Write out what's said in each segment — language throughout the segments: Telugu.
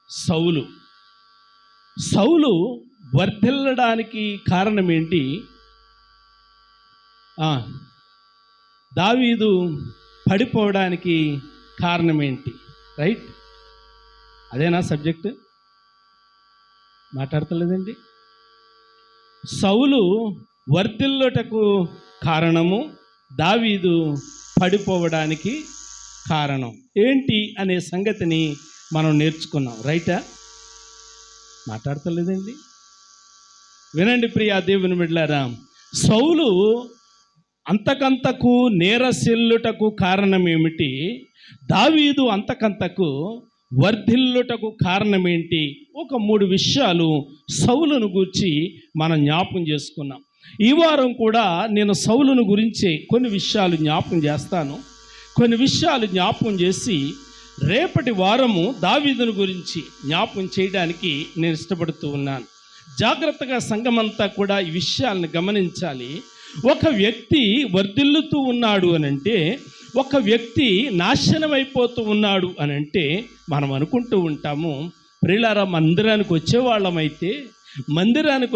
సౌలు సౌలు వర్ధిల్లడానికి కారణం ఏంటి? దావీదు పడిపోవడానికి కారణం ఏంటి? రైట్, అదేనా సబ్జెక్ట్? మాట్లాడతలేదండి. సౌలు వర్ధిల్లుటకు కారణము, దావీదు పడిపోవడానికి కారణం ఏంటి అనే సంగతిని మనం నేర్చుకున్నాం. రైటా? మాట్లాడతలేదండి. వినండి ప్రియా దేవుని బిడ్డలారా, సౌలు అంతకంతకు నేరసిల్లుటకు కారణం ఏమిటి? దావీదు అంతకంతకు వర్ధిల్లుటకు కారణం ఏంటి? ఒక 3 విషయాలు సౌలును గురించి మనం జ్ఞాపకం చేసుకున్నాం. ఈ వారం కూడా నేను సౌలును గురించి కొన్ని విషయాలు జ్ఞాపకం చేస్తాను. కొన్ని విషయాలు జ్ఞాపకం చేసి రేపటి వారము దావీదును గురించి జ్ఞాపకం చేయడానికి నేను ఇష్టపడుతూ ఉన్నాను. జాగ్రత్తగా సంఘమంతా కూడా ఈ విషయాలను గమనించాలి. ఒక వ్యక్తి వర్ధిల్లుతూ ఉన్నాడు అనంటే, ఒక వ్యక్తి నాశనమైపోతూ ఉన్నాడు అనంటే మనం అనుకుంటూ ఉంటాము, ప్రియులారా మందిరానికి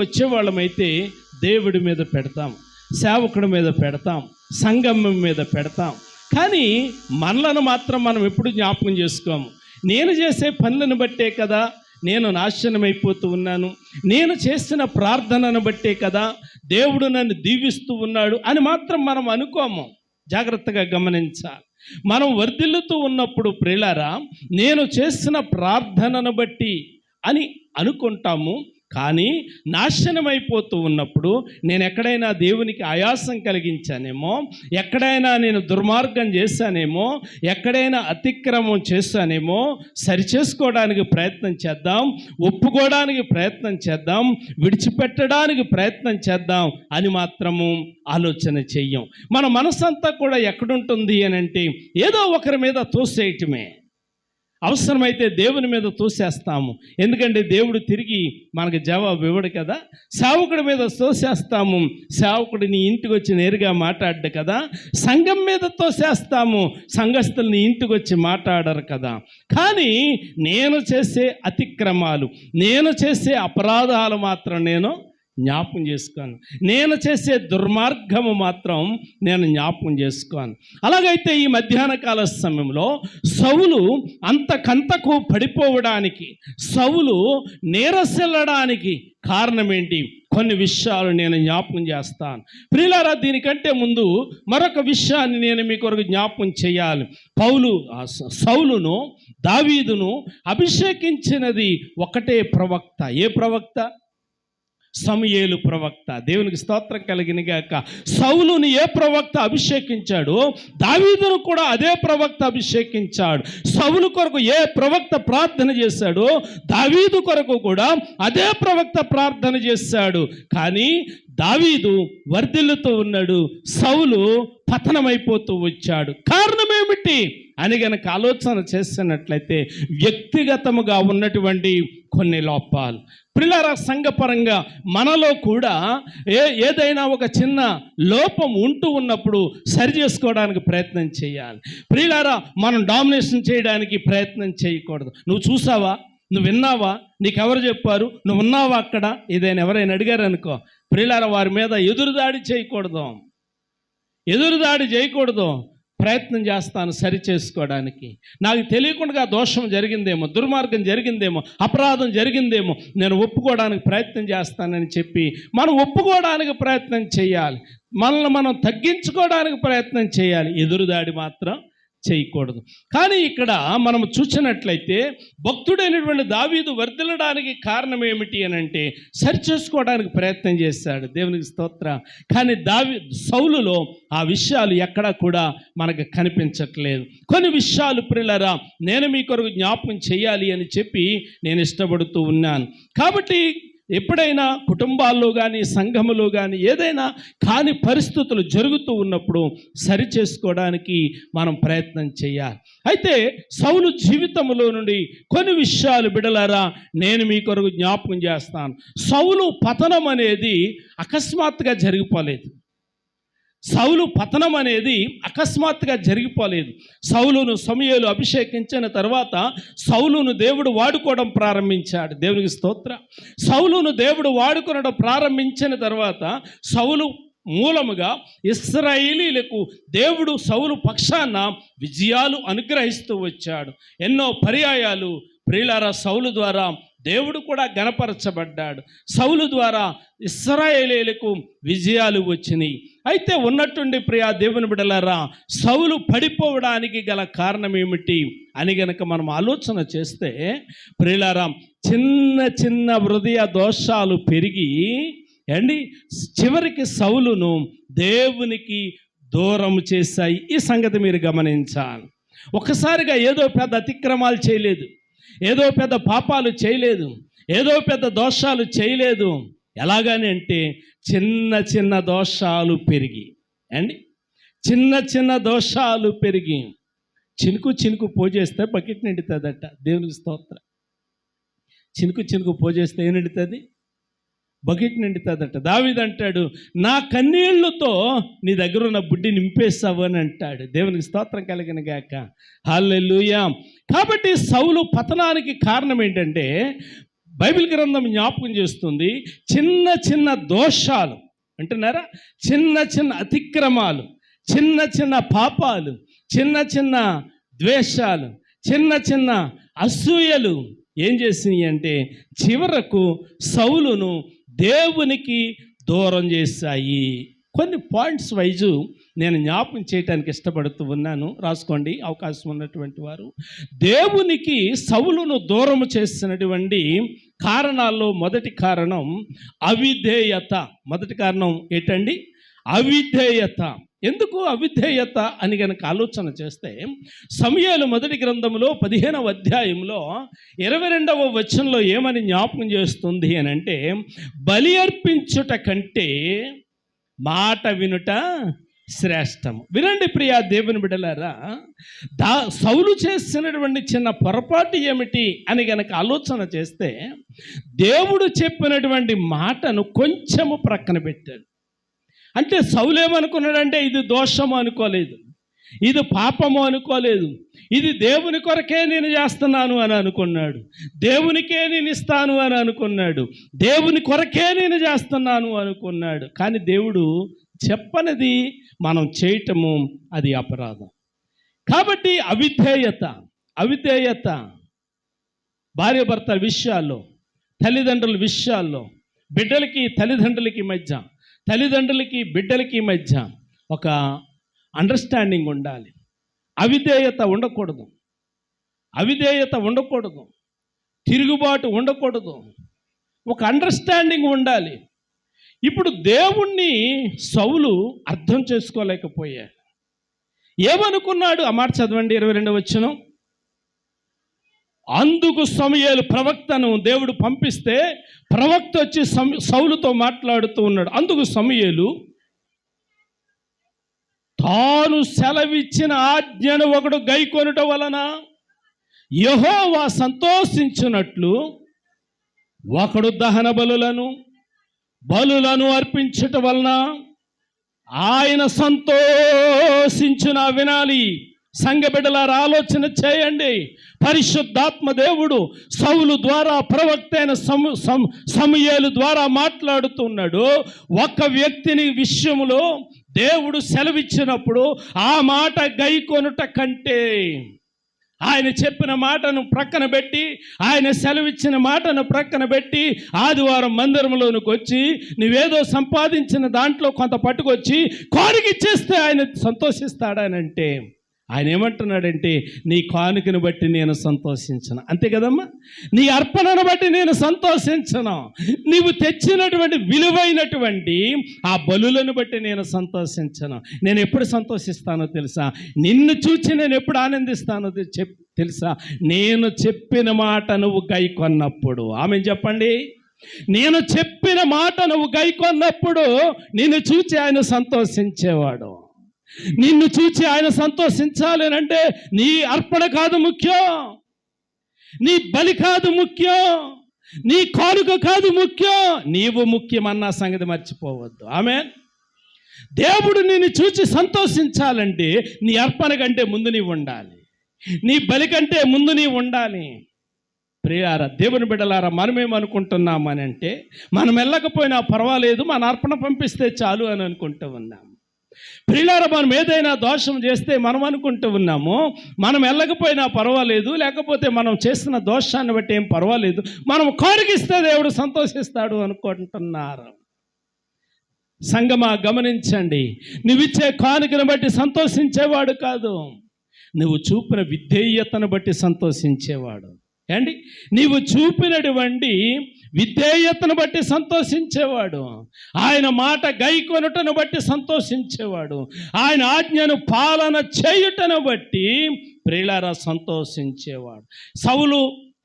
వచ్చేవాళ్ళమైతే దేవుడి మీద పెడతాం, సేవకుడి మీద పెడతాం, సంగమం మీద పెడతాం. కానీ మనలను మాత్రం మనం ఎప్పుడు జ్ఞాపకం చేసుకోము. నేను చేసే పనులను బట్టే కదా నేను నాశనమైపోతూ ఉన్నాను, నేను చేసిన ప్రార్థనను బట్టే కదా దేవుడు నన్ను దీవిస్తూ ఉన్నాడు అని మాత్రం మనం అనుకోము. జాగ్రత్తగా గమనించాలి. మనం వర్ధిల్లుతూ ఉన్నప్పుడు ప్రియులారా నేను చేసిన ప్రార్థనను బట్టి అని అనుకుంటాము. కానీ నాశనమైపోతూ ఉన్నప్పుడు నేను ఎక్కడైనా దేవునికి ఆయాసం కలిగించానేమో, ఎక్కడైనా నేను దుర్మార్గం చేశానేమో, ఎక్కడైనా అతిక్రమం చేశానేమో సరిచేసుకోవడానికి ప్రయత్నం చేద్దాం, ఒప్పుకోవడానికి ప్రయత్నం చేద్దాం, విడిచిపెట్టడానికి ప్రయత్నం చేద్దాం అని మాత్రము ఆలోచన చెయ్యం. మన మనసంతా కూడా ఎక్కడుంటుంది అని అంటే ఏదో ఒకరి మీద తోసేయటమే. అవసరమైతే దేవుని మీద తోసేస్తాము, ఎందుకంటే దేవుడు తిరిగి మనకు జవాబు ఇవ్వడు కదా. సేవకుడి మీద తోసేస్తాము, సేవకుడు నీ ఇంటికి వచ్చి నేరుగా మాట్లాడ్డు కదా. సంఘం మీద తోసేస్తాము, సంఘస్థుల్ని ఇంటికి వచ్చి మాట్లాడరు కదా. కానీ నేను చేసే అతిక్రమాలు, నేను చేసే అపరాధాలు మాత్రం నేను జ్ఞాపకం చేసుకోను, నేను చేసే దుర్మార్గము మాత్రం నేను జ్ఞాపకం చేసుకోను. అలాగైతే ఈ మధ్యాహ్న కాల సమయంలో సౌలు అంతకంతకు పడిపోవడానికి, సౌలు నేరసిల్లడానికి కారణం ఏంటి? కొన్ని విషయాలు నేను జ్ఞాపకం చేస్తాను. ప్రియులారా, దీనికంటే ముందు మరొక విషయాన్ని నేను మీ కొరకు జ్ఞాపకం చేయాలి. సౌలును దావీదును అభిషేకించినది ఒకటే ప్రవక్త. ఏ ప్రవక్త? సమూయేలు ప్రవక్త. దేవునికి స్తోత్రం కలిగినగాక. సౌలుని ఏ ప్రవక్త అభిషేకించాడో దావీదును కూడా అదే ప్రవక్త అభిషేకించాడు. సౌలు కొరకు ఏ ప్రవక్త ప్రార్థన చేశాడో దావీదు కొరకు కూడా అదే ప్రవక్త ప్రార్థన చేశాడు. కానీ దావీదు వర్ధిల్లుతూ ఉన్నాడు, సౌలు పతనమైపోతూ వచ్చాడు. కారణం ఏమిటి అని గనక ఆలోచన చేస్తున్నట్లయితే వ్యక్తిగతముగా ఉన్నటువంటి కొన్ని లోపాలు. ప్రియులారా, సంఘపరంగా మనలో కూడా ఏదైనా ఒక చిన్న లోపం ఉంటూ ఉన్నప్పుడు సరి చేసుకోవడానికి ప్రయత్నం చేయాలి. ప్రియులారా, మనం డామినేషన్ చేయడానికి ప్రయత్నం చేయకూడదు. నువ్వు చూసావా, నువ్వు విన్నావా, నీకెవరు చెప్పారు, నువ్వు ఉన్నావా అక్కడ, ఏదైనా ఎవరైనా అడిగారు అనుకో, ప్రియులారా వారి మీద ఎదురుదాడి చేయకూడదు. ప్రయత్నం చేస్తాను సరి చేసుకోవడానికి. నాకు తెలియకుండా దోషం జరిగిందేమో, దుర్మార్గం జరిగిందేమో, అపరాధం జరిగిందేమో, నేను ఒప్పుకోవడానికి ప్రయత్నం చేస్తానని చెప్పి మనం ఒప్పుకోవడానికి ప్రయత్నం చేయాలి. మనల్ని మనం తగ్గించుకోవడానికి ప్రయత్నం చేయాలి. ఎదురుదాడి మాత్రం చేయకూడదు. కానీ ఇక్కడ మనం చూసినట్లయితే భక్తుడైనటువంటి దావీదు వర్ధిల్లడానికి కారణం ఏమిటి అని అంటే సరి చేసుకోవడానికి ప్రయత్నం చేశాడు. దేవునికి స్తోత్రం. కానీ సౌలులో ఆ విషయాలు ఎక్కడా కూడా మనకు కనిపించట్లేదు. కొన్ని విషయాలు ప్రియులారా నేను మీ కొరకు జ్ఞాపకం చేయాలి అని చెప్పి నేను ఇష్టపడుతూ ఉన్నాను. కాబట్టి ఎప్పుడైనా కుటుంబాల్లో కానీ సంఘములో కానీ ఏదైనా కాని పరిస్థితులు జరుగుతూ ఉన్నప్పుడు సరి చేసుకోవడానికి మనం ప్రయత్నం చేయాలి. అయితే సౌలు జీవితంలో నుండి కొన్ని విషయాలు బిడలారా నేను మీ కొరకు జ్ఞాపకం చేస్తాను. సౌలు పతనం అనేది అకస్మాత్తుగా జరిగిపోలేదు. సౌలు పతనం అనేది అకస్మాత్తుగా జరిగిపోలేదు. సౌలును సమూయేలు అభిషేకించిన తర్వాత సౌలును దేవుడు వాడుకోవడం ప్రారంభించాడు. దేవునికి స్తోత్రం. సౌలును దేవుడు వాడుకోవడం ప్రారంభించిన తర్వాత సౌలు మూలముగా ఇశ్రాయేలీలకు దేవుడు సౌలు పక్షాన విజయాలు అనుగ్రహిస్తూ వచ్చాడు. ఎన్నో పర్యాయాలు ప్రియులారా సౌలు ద్వారా దేవుడు కూడా గణపరచబడ్డాడు. సౌలు ద్వారా ఇశ్రాయేలీలకు విజయాలు వచ్చినాయి. అయితే ఉన్నట్టుండి ప్రియా దేవుని బిడ్డలారా, సౌలు పడిపోవడానికి గల కారణం ఏమిటి అని గనక మనం ఆలోచన చేస్తే, ప్రియులారా చిన్న చిన్న హృదయ దోషాలు పెరిగి చివరికి సౌలును దేవునికి దూరం చేశాయి. ఈ సంగతి మీరు గమనించాలి. ఒక్కసారిగా ఏదో పెద్ద అతిక్రమాలు చేయలేదు, ఏదో పెద్ద పాపాలు చేయలేదు, ఏదో పెద్ద దోషాలు చేయలేదు. ఎలాగని అంటే చిన్న చిన్న దోషాలు పెరిగి చిన్న చిన్న దోషాలు పెరిగి చినుకు చినుకు పోజేస్తే బకెట్ నిండుతుందట. దేవునికి స్తోత్రం. చినుకు చినుకు పోజేస్తే ఏం నిండుతుంది? బకెట్ నిండుతుందట. దావీదు అంటాడు, నా కన్నీళ్లతో నీ దగ్గర ఉన్న బుడ్డి నింపేస్తావు అని అంటాడు. దేవునికి స్తోత్రం కలిగిన గాక. హల్లెలూయా. కాబట్టి సౌలు పతనానికి కారణం ఏంటంటే బైబిల్ గ్రంథం జ్ఞాపకం చేస్తుంది, చిన్న చిన్న దోషాలు అంటున్నారా, చిన్న చిన్న అతిక్రమాలు, చిన్న చిన్న పాపాలు, చిన్న చిన్న ద్వేషాలు, చిన్న చిన్న అసూయలు ఏం చేసినాయి అంటే చివరకు సౌలును దేవునికి దూరం చేశాయి. కొన్ని పాయింట్స్ వైజు నేను జ్ఞాపకం చేయడానికి ఇష్టపడుతూ ఉన్నాను, రాసుకోండి అవకాశం ఉన్నటువంటి వారు. దేవునికి సౌలును దూరం చేసినటువంటి కారణాల్లో మొదటి కారణం అవిధేయత. మొదటి కారణం ఏంటండి? అవిధేయత. ఎందుకు అవిధేయత అని కనుక ఆలోచన చేస్తే సమూయేలు మొదటి గ్రంథంలో 15వ అధ్యాయంలో 22వ వచనంలో ఏమని జ్ఞాపకం చేస్తుంది అని అంటే, బలి అర్పించుట కంటే మాట వినుట శ్రేష్టము. వినండి ప్రియా దేవుని బిడ్డలారా, సౌలు చేసినటువంటి చిన్న పొరపాటు ఏమిటి అని గనక ఆలోచన చేస్తే దేవుడు చెప్పినటువంటి మాటను కొంచెము ప్రక్కన పెట్టాడు. అంటే సౌలు ఏమనుకున్నాడంటే ఇది దోషము అనుకోలేదు, ఇది పాపము అనుకోలేదు, ఇది దేవుని కొరకే నేను చేస్తున్నాను అని అనుకున్నాడు, దేవునికే నేను ఇస్తాను అని అనుకున్నాడు, దేవుని కొరకే నేను చేస్తున్నాను అనుకున్నాడు. కానీ దేవుడు చెప్పనిది మనం చేయటము అది అపరాధం. కాబట్టి అవిధేయత భార్యాభర్తల విషయాల్లో, తల్లిదండ్రుల విషయాల్లో, బిడ్డలకి తల్లిదండ్రులకి మధ్య, తల్లిదండ్రులకి బిడ్డలకి మధ్య ఒక అండర్స్టాండింగ్ ఉండాలి. అవిధేయత ఉండకూడదు, తిరుగుబాటు ఉండకూడదు, ఒక అండర్స్టాండింగ్ ఉండాలి. ఇప్పుడు దేవుణ్ణి సౌలు అర్థం చేసుకోలేకపోయాడు. ఏమనుకున్నాడు? ఆ మాట చదవండి, 22వ వచనం. అందుకు సమూయేలు ప్రవక్తను దేవుడు పంపిస్తే ప్రవక్త వచ్చి సౌలుతో మాట్లాడుతూ ఉన్నాడు. అందుకు సమూయేలు తాను సెలవిచ్చిన ఆజ్ఞను ఒకడు గైకొనుట వలన యెహోవా సంతోషించున్నట్లు ఒకడు దహన బలులను అర్పించుట వలన ఆయన సంతోషించున. వినాలి సంఘ బిడ్డలారా, ఆలోచన చేయండి. పరిశుద్ధాత్మ దేవుడు సౌలు ద్వారా ప్రవక్త అయిన సమూయేలు ద్వారా మాట్లాడుతున్నాడు. ఒక వ్యక్తిని విషయంలో దేవుడు సెలవిచ్చినప్పుడు ఆ మాట గైకొనుట కంటే, ఆయన చెప్పిన మాటను ప్రక్కన పెట్టి, ఆయన సెలవిచ్చిన మాటను ప్రక్కన పెట్టి ఆదివారం మందిరంలోనికి వచ్చి నువ్వేదో సంపాదించిన దాంట్లో కొంత పట్టుకొచ్చి కానుకిచ్చేస్తే ఆయన సంతోషిస్తాడనంటే, ఆయన ఏమంటున్నాడంటే నీ కానుకను బట్టి నేను సంతోషించను. అంతే కదమ్మా, నీ అర్పణను బట్టి నేను సంతోషించను, నీవు తెచ్చినటువంటి విలువైనటువంటి ఆ బలులను బట్టి నేను సంతోషించను. నేను ఎప్పుడు సంతోషిస్తానో తెలుసా? నిన్ను చూచి నేను ఎప్పుడు ఆనందిస్తానో తెలుసా? నేను చెప్పిన మాట నువ్వు గైకొన్నప్పుడు. ఆమె చెప్పండి, నేను చెప్పిన మాట నువ్వు గైకొన్నప్పుడు నిన్ను చూచి ఆయన సంతోషించేవాడు. నిన్ను చూచి ఆయన సంతోషించాలి అంటే నీ అర్పణ కాదు ముఖ్యం, నీ బలి కాదు ముఖ్యం, నీ కానుక కాదు ముఖ్యం, నీవు ముఖ్యమన్న సంగతి మర్చిపోవద్దు. ఆమేన్. దేవుడు నిన్ను చూసి సంతోషించాలంటే నీ అర్పణ కంటే ముందు నీవు ఉండాలి, నీ బలి కంటే ముందు నీవు ఉండాలి. ప్రియారా, దేవుని బిడ్డలారా, మనమేమనుకుంటున్నాం అని అంటే మనం వెళ్ళకపోయినా పర్వాలేదు, మన అర్పణ పంపిస్తే చాలు అని అనుకుంటూ ఉన్నాము. ప్రియులారా, మనం ఏదైనా దోషం చేస్తే మనం అనుకుంటూ ఉన్నాము మనం వెళ్ళకపోయినా పర్వాలేదు, లేకపోతే మనం చేస్తున్న దోషాన్ని బట్టి ఏం పర్వాలేదు, మనం కానుకిస్తే దేవుడు సంతోషిస్తాడు అనుకుంటున్నారు. సంగమా, గమనించండి, నువ్విచ్చే కానుకను బట్టి సంతోషించేవాడు కాదు, నువ్వు చూపిన విధేయతను బట్టి సంతోషించేవాడు. ఏండి, నీవు చూపినటువంటి విధేయతను బట్టి సంతోషించేవాడు, ఆయన మాట గైకొనుటను బట్టి సంతోషించేవాడు, ఆయన ఆజ్ఞను పాలన చేయుటను బట్టి ప్రియులారా సంతోషించేవాడు. సౌలు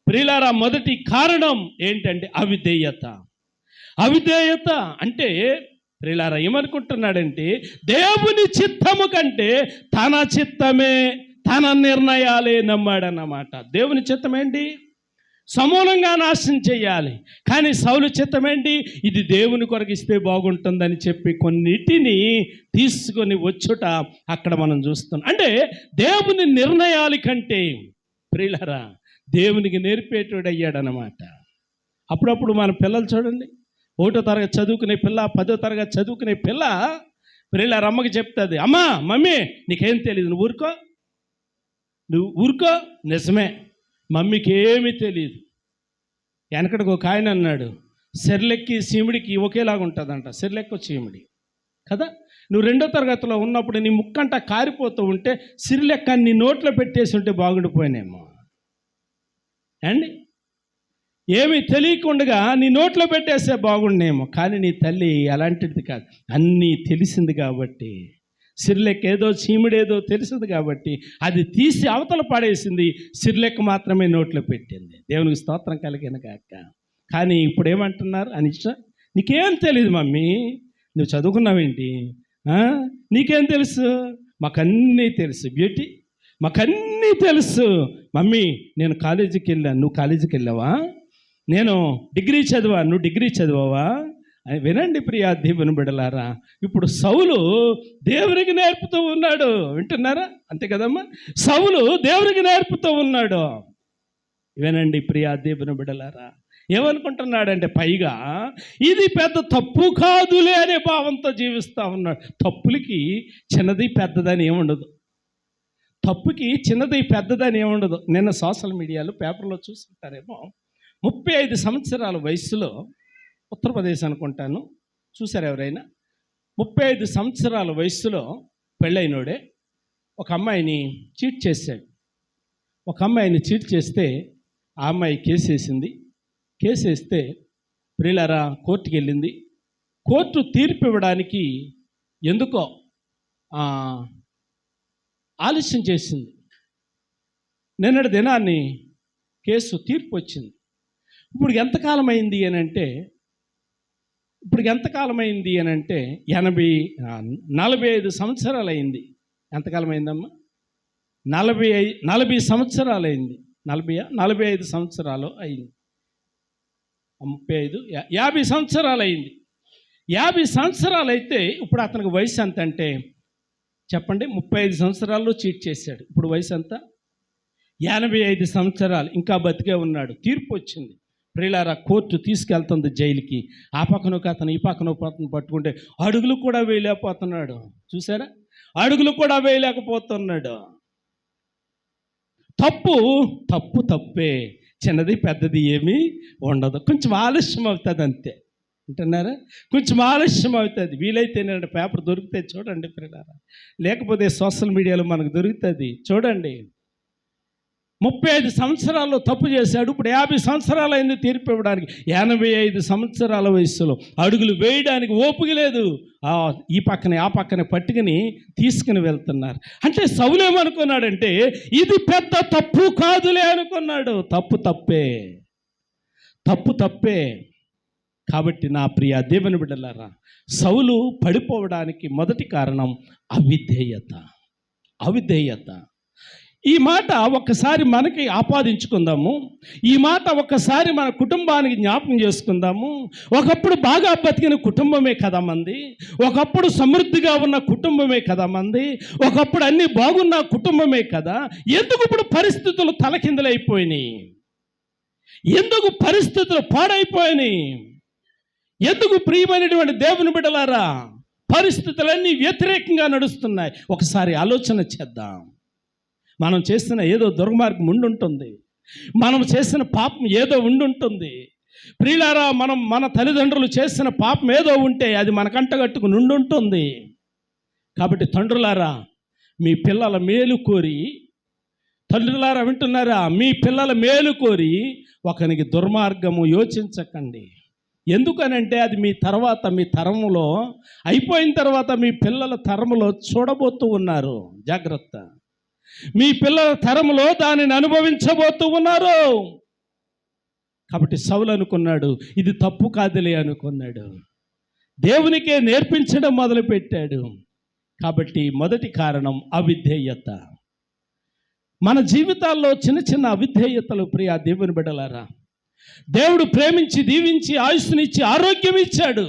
ప్రియులారా మొదటి కారణం ఏంటంటే అవిధేయత. అవిధేయత అంటే ప్రియులారా ఏమనుకుంటున్నాడంటే దేవుని చిత్తము కంటే తన చిత్తమే, తన నిర్ణయాలే నమ్మాడన్నమాట. దేవుని చిత్తం ఏంటి? సమూలంగా నాశనం చేయాలి. కానీ సౌలు చిత్తం ఏంటి? ఇది దేవుని కొరకు ఇస్తే బాగుంటుందని చెప్పి కొన్నిటిని తీసుకొని వచ్చుట అక్కడ మనం చూస్తున్నాం. అంటే దేవుని నిర్ణయాల కంటే ప్రియులారా దేవునికి నేర్పేటోడు అయ్యాడనమాట. అప్పుడప్పుడు మన పిల్లలు చూడండి, 1వ తరగతి చదువుకునే పిల్ల, 10వ తరగతి చదువుకునే పిల్ల ప్రియులారా అమ్మకి చెప్తుంది, అమ్మా మమ్మీ నీకేం తెలియదు, నువ్వు ఊరుకో. నిజమే, మమ్మీకి ఏమీ తెలియదు. వెనకడికి ఒక ఆయన అన్నాడు, సెర్లెక్కి చీమిడికి ఒకేలాగా ఉంటుందంట, సెర్లెక్కు చీమిడి కదా. నువ్వు 2వ తరగతిలో ఉన్నప్పుడు నీ ముక్కంట కారిపోతూ ఉంటే సిరిలెక్క నీ నోట్లో పెట్టేసి ఉంటే బాగుండిపోయినేమో అండి. ఏమీ తెలియకుండా నీ నోట్లో పెట్టేస్తే బాగుండేమో, కానీ నీ తల్లి అలాంటిది కాదు, అన్నీ తెలిసింది కాబట్టి, సిరిలెక్క ఏదో చీమిడేదో తెలిసింది కాబట్టి అది తీసి అవతల పాడేసింది, సిరిలెక్క మాత్రమే నోట్లో పెట్టింది. దేవునికి స్తోత్రం కలిగిన కాక. కానీ ఇప్పుడు ఏమంటున్నారు, అనిష నీకేం తెలియదు మమ్మీ, నువ్వు చదువుకున్నావేంటి, నీకేం తెలుసు, మాకన్నీ తెలుసు బ్యూటీ, మాకన్నీ తెలుసు. మమ్మీ నేను కాలేజీకి వెళ్ళాను, నువ్వు కాలేజీకి వెళ్ళావా, నేను డిగ్రీ చదివా, నువ్వు డిగ్రీ చదివావా. వినండి ప్రియా దేవుని బిడ్డలారా, ఇప్పుడు సౌలు దేవునికి నేర్పుతూ ఉన్నాడు, వింటున్నారా? అంతే కదమ్మా, సౌలు దేవునికి నేర్పుతూ ఉన్నాడు. వినండి ప్రియా దేవుని బిడ్డలారా, ఏమనుకుంటున్నాడంటే పైగా ఇది పెద్ద తప్పు కాదులే అనే భావంతో జీవిస్తూ ఉన్నాడు. తప్పులకి చిన్నది పెద్దదని ఏముండదు, తప్పుకి చిన్నది పెద్దదని ఏముండదు. నిన్న సోషల్ మీడియాలో పేపర్లో చూస్తుంటారేమో, 35 సంవత్సరాల వయసులో, ఉత్తరప్రదేశ్ అనుకుంటాను, చూసారు ఎవరైనా, 35 సంవత్సరాల వయసులో పెళ్ళైనోడే ఒక అమ్మాయిని చీట్ చేశాడు. ఒక అమ్మాయిని చీట్ చేస్తే ఆ అమ్మాయి కేసేసింది. కేసేస్తే ప్రియులారా కోర్టుకి వెళ్ళింది. కోర్టు తీర్పు ఇవ్వడానికి ఎందుకో ఆలస్యం చేసింది. నిన్నటి దినాన్ని కేసు తీర్పు వచ్చింది. ఇప్పుడు ఎంతకాలం అయింది అని అంటే 45 సంవత్సరాలు అయింది. ఎంతకాలం అయిందమ్మా? 40 సంవత్సరాలు అయింది. 45 సంవత్సరాలు అయింది. 35 50 సంవత్సరాలు అయింది. 50 సంవత్సరాలు అయితే ఇప్పుడు అతనికి వయసు ఎంత అంటే చెప్పండి, 35 సంవత్సరాల్లో చీట్ చేశాడు. ఇప్పుడు వయసు ఎంత? 85 సంవత్సరాలు. ఇంకా బతికే ఉన్నాడు. తీర్పు వచ్చింది. ప్రియులారా కోర్టు తీసుకెళ్తుంది జైలుకి. ఆ పక్కన ఒక అతను, ఈ పక్కన ఒక అతను పట్టుకుంటే అడుగులు కూడా వేయలేకపోతున్నాడు. చూసారా, అడుగులు కూడా వేయలేకపోతున్నాడు. తప్పే, చిన్నది పెద్దది ఏమీ ఉండదు. కొంచెం ఆలస్యం అవుతుంది అంతే, అంటున్నారా? కొంచెం ఆలస్యం అవుతుంది. వీలైతే నేను పేపర్ దొరికితే చూడండి ప్రియులారా, లేకపోతే సోషల్ మీడియాలో మనకు దొరుకుతుంది, చూడండి. 35 సంవత్సరాల్లో తప్పు చేశాడు. ఇప్పుడు 50 సంవత్సరాలు అయింది తీర్పు ఇవ్వడానికి. 85 సంవత్సరాల వయసులో అడుగులు వేయడానికి ఓపిక లేదు. ఈ పక్కనే ఆ పక్కనే పట్టుకుని తీసుకుని వెళ్తున్నారు. అంటే సౌలు ఏమనుకున్నాడంటే ఇది పెద్ద తప్పు కాదులే అనుకున్నాడు. తప్పు తప్పే. కాబట్టి నా ప్రియ దేవుని బిడ్డలారా, సౌలు పడిపోవడానికి మొదటి కారణం అవిధేయత. ఈ మాట ఒక్కసారి మనకి ఆపాదించుకుందాము. ఈ మాట ఒక్కసారి మన కుటుంబానికి జ్ఞాపకం చేసుకుందాము. ఒకప్పుడు బాగా బతికిన కుటుంబమే కదా మంది, ఒకప్పుడు సమృద్ధిగా ఉన్న కుటుంబమే కదా మంది, ఒకప్పుడు అన్నీ బాగున్న కుటుంబమే కదా. ఎందుకు ఇప్పుడు పరిస్థితులు తలకిందులైపోయినాయి? ఎందుకు పరిస్థితులు పాడైపోయినాయి? ఎందుకు ప్రియమైనటువంటి దేవుని బిడ్డలారా పరిస్థితులన్నీ వ్యతిరేకంగా నడుస్తున్నాయి? ఒకసారి ఆలోచన చేద్దాం. మనం చేసిన ఏదో దుర్మార్గం ఉండుంటుంది, మనం చేసిన పాపం ఏదో ఉండుంటుంది. ప్రియులారా, మన తల్లిదండ్రులు చేసిన పాపం ఏదో ఉంటే అది మనకంటగట్టుకుని ఉండుంటుంది. కాబట్టి తండ్రులారా, మీ పిల్లల మేలు కోరి, తండ్రులారా వింటున్నారా, మీ పిల్లల మేలు కోరి ఒకనికి దుర్మార్గము యోచించకండి. ఎందుకనంటే అది మీ తర్వాత, మీ తరములో అయిపోయిన తర్వాత మీ పిల్లల తరములో చూడబోతూ ఉన్నారు. జాగ్రత్త, మీ పిల్లల తరములో దానిని అనుభవించబోతూ ఉన్నారు. కాబట్టి సౌలు అనుకున్నాడు, ఇది తప్పు కాదులే అనుకున్నాడు. దేవునికే నేర్పించడం మొదలుపెట్టాడు. కాబట్టి మొదటి కారణం అవిధేయత. మన జీవితాల్లో చిన్న చిన్న అవిధేయతలు ప్రియ దేవుని బిడ్డలారా, దేవుడు ప్రేమించి దీవించి ఆయుష్నిచ్చి ఆరోగ్యం ఇచ్చాడు.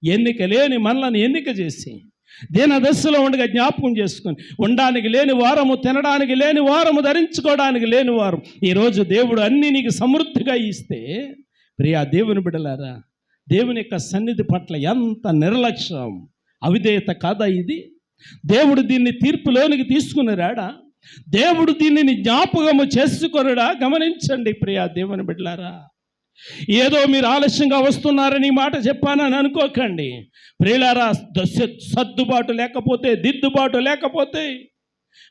ఎన్నిక లేని మనలను ఎన్నిక చేసి దీన దశలో ఉండగా జ్ఞాపకం చేసుకుని, ఉండడానికి లేని వారము, తినడానికి లేని వారము, ధరించుకోవడానికి లేని వారం, ఈరోజు దేవుడు అన్నీ నీకు సమృద్ధిగా ఇస్తే ప్రియా దేవుని బిడ్డలారా, దేవుని యొక్క సన్నిధి పట్ల ఎంత నిర్లక్ష్యం, అవిధేయత కాదా ఇది? దేవుడు దీన్ని తీర్పులోనికి తీసుకుని రాడా? దేవుడు దీనిని జ్ఞాపకము చేసుకొనడా? గమనించండి ప్రియా దేవుని బిడ్డలారా. ఏదో మీరు ఆలస్యంగా వస్తున్నారని మాట చెప్పానని అనుకోకండి ప్రియులారా. సర్దుబాటు లేకపోతే, దిద్దుబాటు లేకపోతే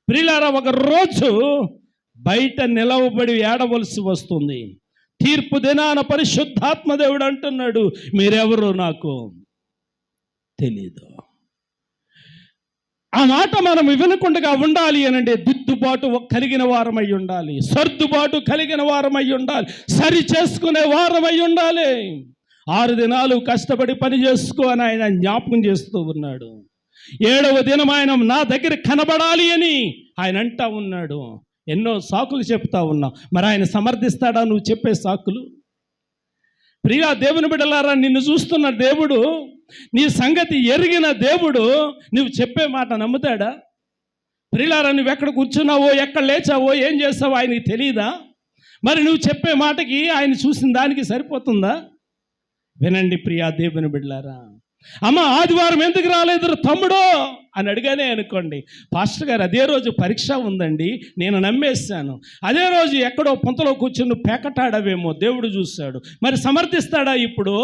ప్రియులారా ఒక రోజు బయట నిలవబడి ఏడవలసి వస్తుంది. తీర్పు దినాన పరిశుద్ధాత్మ దేవుడు అంటున్నాడు, మీరెవరు నాకు తెలీదు. ఆ మాట మనం వినకుండా ఉండాలి అనంటే దిద్దుబాటు కలిగిన వారమై ఉండాలి, సర్దుబాటు కలిగిన వారమై ఉండాలి, సరి చేసుకునే వారమై ఉండాలి. 6 దినాలు కష్టపడి పని చేసుకో అని ఆయన జ్ఞాపకం చేస్తూ ఉన్నాడు. 7వ దినం ఆయన నా దగ్గర కనబడాలి అని ఆయన అంటా ఉన్నాడు. ఎన్నో సాకులు చెప్తా ఉన్నాం, మరి ఆయన సమర్థిస్తాడా నువ్వు చెప్పే సాకులు? ప్రియా దేవుని బిడ్డలారా, నిన్ను చూస్తున్న దేవుడు, నీ సంగతి ఎరిగిన దేవుడు నువ్వు చెప్పే మాట నమ్ముతాడా? ప్రియులారా, నువ్వు ఎక్కడ కూర్చున్నావో, ఎక్కడ లేచావో, ఏం చేస్తావో ఆయనకి తెలియదా? మరి నువ్వు చెప్పే మాటకి ఆయన చూసిన దానికి సరిపోతుందా? వినండి ప్రియా దేవుని బిడ్డలారా. అమ్మ, ఆదివారం ఎందుకు రాలేదు తమ్ముడు అని అడిగానే అనుకోండి, పాస్టర్ గారు అదే రోజు పరీక్ష ఉందండి, నేను నమ్మేశాను. అదే రోజు ఎక్కడో పొంతలో కూర్చుని పేకటాడవేమో, దేవుడు చూశాడు. మరి సమర్థిస్తాడా ఇప్పుడు?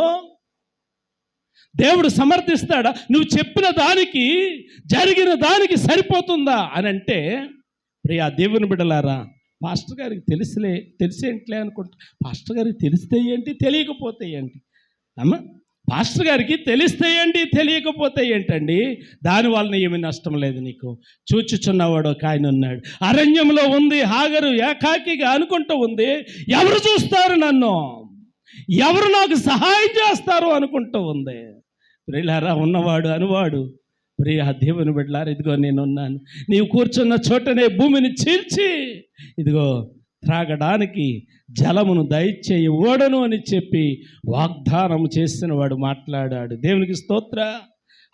దేవుడు సమర్థిస్తాడా? నువ్వు చెప్పిన దానికి, జరిగిన దానికి సరిపోతుందా అని అంటే ప్రియా దేవుని బిడ్డలారా, పాస్టర్ గారికి తెలిసేంట్లే అనుకుంటా. పాస్టర్ గారికి తెలిస్తే ఏంటి, తెలియకపోతే ఏంటి? అమ్మ, పాస్టర్ గారికి తెలిస్తే ఏంటి, తెలియకపోతే ఏంటండి? దానివల్ల ఏమీ నష్టం లేదు నీకు. చూచుచున్నవాడు ఒక ఆయన ఉన్నాడు, అరణ్యంలో ఉంది హాగరు ఏకాకిగా అనుకుంటూ ఉంది, ఎవరు చూస్తారు నన్ను, ఎవరు నాకు సహాయం చేస్తారు అనుకుంటూ ఉంది. ప్రియులారా, ఉన్నవాడు అనువాడు ప్రియ దేవుని బిడ్డలారా, ఇదిగో నేనున్నాను, నీవు కూర్చున్న చోటనే భూమిని చీల్చి ఇదిగో త్రాగడానికి జలమును దయచేయి ఓడను అని చెప్పి వాగ్దానం చేసిన వాడు మాట్లాడాడు. దేవునికి స్తోత్ర,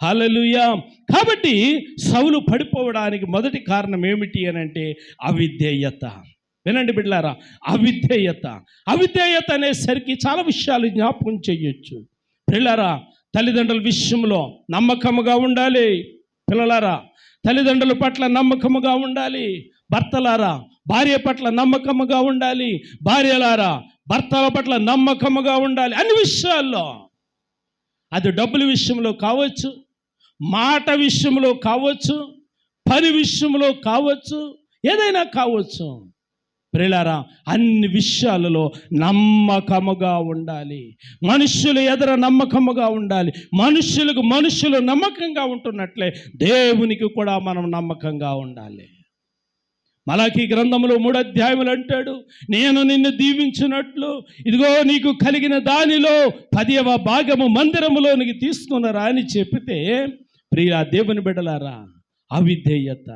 హల్లెలూయా. కాబట్టి సౌలు పడిపోవడానికి మొదటి కారణం ఏమిటి అని అంటే అవిధేయత. వినండి బిడ్డలారా, అవిధేయత. అవిధేయత అనేసరికి చాలా విషయాలు జ్ఞాపకం చేయొచ్చు. పిల్లలారా, తల్లిదండ్రుల విషయంలో నమ్మకముగా ఉండాలి. పిల్లలారా, తల్లిదండ్రుల పట్ల నమ్మకముగా ఉండాలి. భర్తలారా, భార్య పట్ల నమ్మకముగా ఉండాలి. భార్యలారా, భర్తల పట్ల నమ్మకముగా ఉండాలి. అన్ని విషయాల్లో, అది డబ్బుల విషయంలో కావచ్చు, మాట విషయంలో కావచ్చు, పని విషయంలో కావచ్చు, ఏదైనా కావచ్చు. ప్రియులారా, అన్ని విషయాలలో నమ్మకముగా ఉండాలి. మనుష్యులు ఎదుర నమ్మకముగా ఉండాలి. మనుష్యులకు మనుష్యులు నమ్మకంగా ఉంటున్నట్లే దేవునికి కూడా మనం నమ్మకంగా ఉండాలి. మలాకీ గ్రంథంలో 3వ అధ్యాయములు అంటాడు, నేను నిన్ను దీవించినట్లు ఇదిగో నీకు కలిగిన దానిలో 10వ భాగము మందిరములోనికి తీసుకున్నరా అని చెప్పితే, ప్రియా దేవుని బిడ్డలారా, అవిధేయత.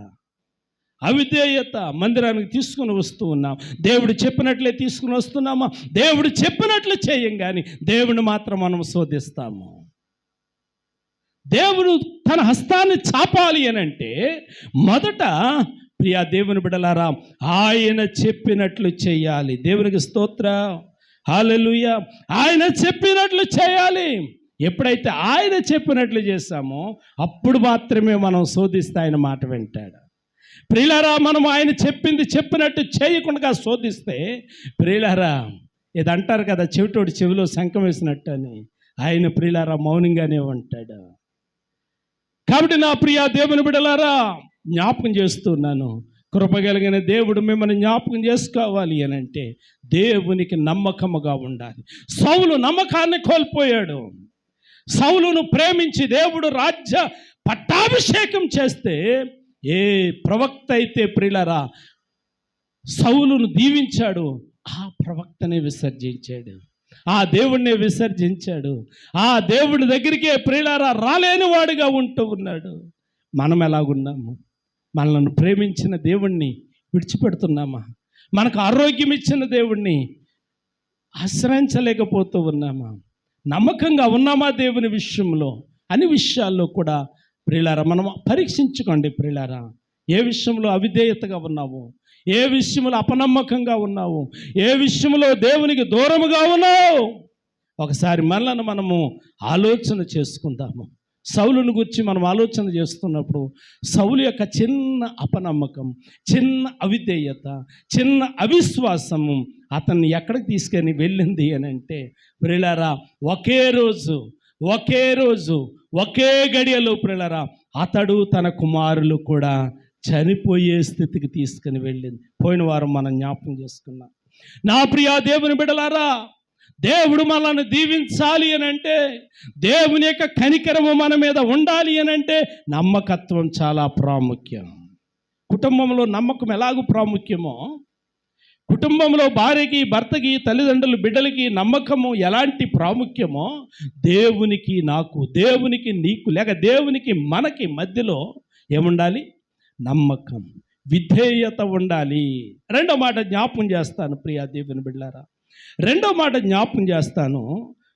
అవిధేయత మందిరానికి తీసుకుని వస్తూ ఉన్నాం. దేవుడు చెప్పినట్లే తీసుకుని వస్తున్నామా? దేవుడు చెప్పినట్లు చేయం, కానీ దేవుని మాత్రం మనం శోధిస్తాము. దేవుడు తన హస్తాన్ని చాపాలి అని అంటే మొదట ప్రియా దేవుని బిడ్డలారా, ఆయన చెప్పినట్లు చేయాలి. దేవునికి స్తోత్రం, హల్లెలూయా. ఆయన చెప్పినట్లు చేయాలి. ఎప్పుడైతే ఆయన చెప్పినట్లు చేస్తామో అప్పుడు మాత్రమే మనం శోధిస్తే ఆయన మాట వింటాడు. ప్రియులారా, మనం ఆయన చెప్పినట్టు చేయకుండా శోధిస్తే, ప్రియులారా, ఇది అంటారు కదా, చెవిటోడు చెవిలో శంఖం వేసినట్టు అని, ఆయన ప్రియులారా మౌనంగానే ఉంటాడు. కాబట్టి నా ప్రియా దేవుని బిడ్డలారా, జ్ఞాపకం చేస్తున్నాను, కృపగలిగిన దేవుడు మిమ్మల్ని జ్ఞాపకం చేసుకోవాలి అని అంటే దేవునికి నమ్మకముగా ఉండాలి. సౌలు నమ్మకాన్ని కోల్పోయాడు. సౌలును ప్రేమించి దేవుడు రాజ్య పట్టాభిషేకం చేస్తే, ఏ ప్రవక్త అయితే ప్రియులారా సౌలును దీవించాడు, ఆ ప్రవక్తనే విసర్జించాడు, ఆ దేవుణ్ణి విసర్జించాడు. ఆ దేవుడి దగ్గరికే ప్రియులారా రాలేని వాడిగా ఉంటూ ఉన్నాడు. మనం ఎలాగున్నాము? మనల్ని ప్రేమించిన దేవుణ్ణి విడిచిపెడుతున్నామా? మనకు ఆరోగ్యం ఇచ్చిన దేవుణ్ణి ఆశ్రయించలేకపోతూ ఉన్నామా? నమ్మకంగా ఉన్నామా దేవుని విషయంలో? అన్ని విషయాల్లో కూడా ప్రియులారా మనం పరీక్షించుకోండి. ప్రియులారా, ఏ విషయంలో అవిధేయతగా ఉన్నావు, ఏ విషయంలో అపనమ్మకంగా ఉన్నావు, ఏ విషయంలో దేవునికి దూరముగా ఉన్నావు, ఒకసారి మనము ఆలోచన చేసుకుందాము. సౌలుని గురించి మనం ఆలోచన చేస్తున్నప్పుడు సౌలు యొక్క చిన్న అపనమ్మకం, చిన్న అవిధేయత, చిన్న అవిశ్వాసము అతన్ని ఎక్కడికి తీసుకొని వెళ్ళింది అని అంటే, ప్రియులారా, ఒకే రోజు ఒకే గడియలో ప్రియులారా అతడు తన కుమారులు కూడా చనిపోయే స్థితికి తీసుకుని వెళ్ళింది. పోయిన వారం మనం జ్ఞాపకం చేసుకున్నాం. నా ప్రియా దేవుని బిడ్డలారా, దేవుడు మనల్ని దీవించాలి అని అంటే, దేవుని యొక్క కనికరము మన మీద ఉండాలి అని అంటే నమ్మకత్వం చాలా ప్రాముఖ్యం. కుటుంబంలో నమ్మకం ఎలాగూ ప్రాముఖ్యమో, కుటుంబంలో భార్యకి, భర్తకి, తల్లిదండ్రులు, బిడ్డలకి నమ్మకము ఎలాంటి ప్రాముఖ్యమో, దేవునికి నాకు, దేవునికి నీకు, లేక దేవునికి మనకి మధ్యలో ఏముండాలి? నమ్మకం, విధేయత ఉండాలి. రెండో మాట జ్ఞాపకం చేస్తాను ప్రియా దేవుని బిడ్డలారా,